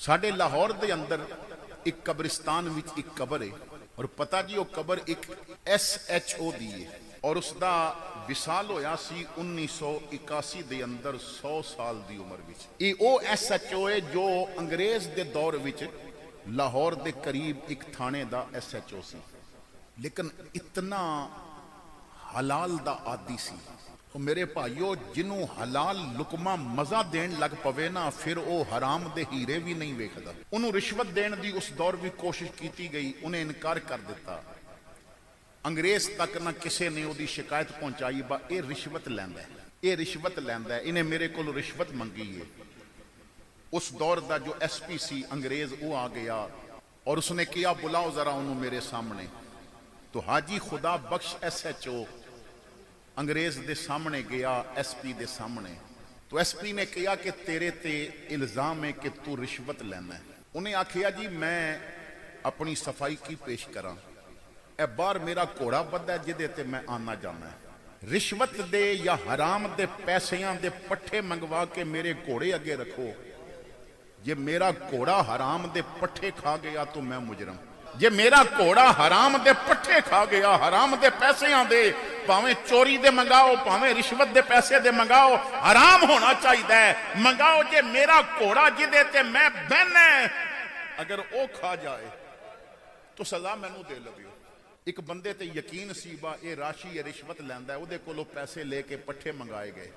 साडे लाहौर दे अंदर एक कब्रिस्तान विच एक कबर है और पता जी वो कबर एक SHO दी है और उसका विसाल होया सी 1981 दे अंदर 100 साल दी उम्र विच। ये वो SHO है जो अंग्रेज दे दौर विच लाहौर दे करीब एक थाने दा SHO सी, लेकिन इतना हलाल दा आदी सी। मेरे भाइयों, जिन्हों हलाल लुकमा मजा देन लग पवे ना, फिर वो हराम दे हीरे भी नहीं वेखदा। उन्होंने रिश्वत देन दी उस दौर भी कोशिश की गई, उन्हें इनकार कर दिता। अंग्रेज तक ना किसी ने उसकी शिकायत पहुंचाई बा ये रिश्वत लैंदा है, ये रिश्वत लैंदा है, इन्हें मेरे को रिश्वत मंगी है। उस दौर का जो SP सी अंग्रेज वो आ गया और उसने किया, बुलाओ जरा उन्होंने मेरे सामने। तो हाजी खुदा बख्श SHO अंग्रेज दे सामने गया, SP दे सामने। तो SP ने कहा कि तेरे ते इल्जाम है कि तू रिश्वत लेना है। उन्हें आखिया जी मैं अपनी सफाई की पेश करा, ए बाहर मेरा घोड़ा बद्धा जिदे ते मैं आना जाना है। रिश्वत दे या हराम दे पैसियां दे पट्ठे मंगवा के मेरे घोड़े अगे रखो, जे मेरा घोड़ा हराम दे पट्ठे खा गया तो मैं मुजरम। जे मेरा घोड़ा हराम दे पट्ठे खा गया, हराम दे पैसियां दे, भावें चोरी दे मंगाओ भावें रिश्वत दे पैसे दे मंगाओ, हराम होना चाहिए मंगाओ। जे मेरा घोड़ा जिदे ते मैं बहना अगर वो खा जाए तो सजा मैनू दे लवियो। एक बंदे ते यकीन सी बा ये राशि या रिश्वत लैंदा है, उहदे कोलों पैसे लेके पट्ठे मंगाए गए,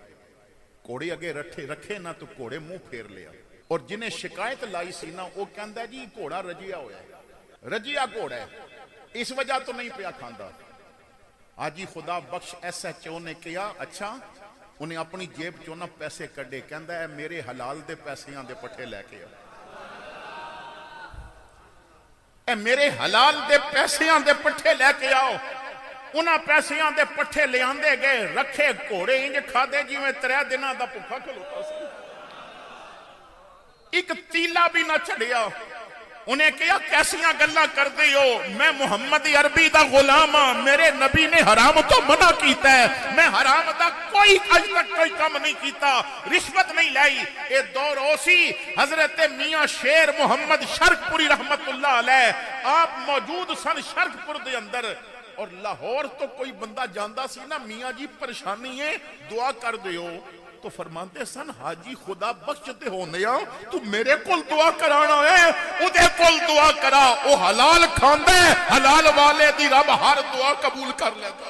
घोड़े अगे रखे ना तो घोड़े मुंह फेर लिया। और जिन्हें शिकायत लाई सी ना वो कहंदा जी घोड़ा रजिया होया, रजिया घोड़ा है, इस वजह तो नहीं पिया खांदा। हाजी खुदा बख्श SHO ने किया, अच्छा। उन्हें अपनी जेब चों ना पैसे कड्डे, कहंदा है मेरे हलाल दे पैसियां दे पट्ठे लैके आ, ए मेरे हलाल दे पैसियां दे पट्ठे लैके आओ। उन्हां पैसियां दे पट्ठे ले आंदे गए, रखे घोड़े इंज खादे जिवें 3 दिनां दा भुखा खलोता सी, एक तीला भी ना छड़िया। उन्हें कहा कैसियां गल्लां करदे हो, मैं मुहम्मद अरबी दा गुलाम हां, मेरे नबी ने हराम तो मना कीता है, मैं हराम दा कोई अज तक कोई काम नहीं कीता, रिश्वत नहीं लाई। ये दौर ओसी हजरत मियां शेर मोहम्मद शर्कपुरी रहमतुल्लाह अलैह आप मौजूद सन शर्कपुर दे अंदर। और लाहौर तो कोई बंदा जांदा सी ना, मियां जी परेशानी है दुआ कर दियो, तो फरमाते सन हाजी खुदा बख्श ते होने तू मेरे कोल दुआ कराना है, उदे कोल दुआ करा, वो हलाल खांदा है, हलाल वाले दी रब हर दुआ कबूल कर लेता।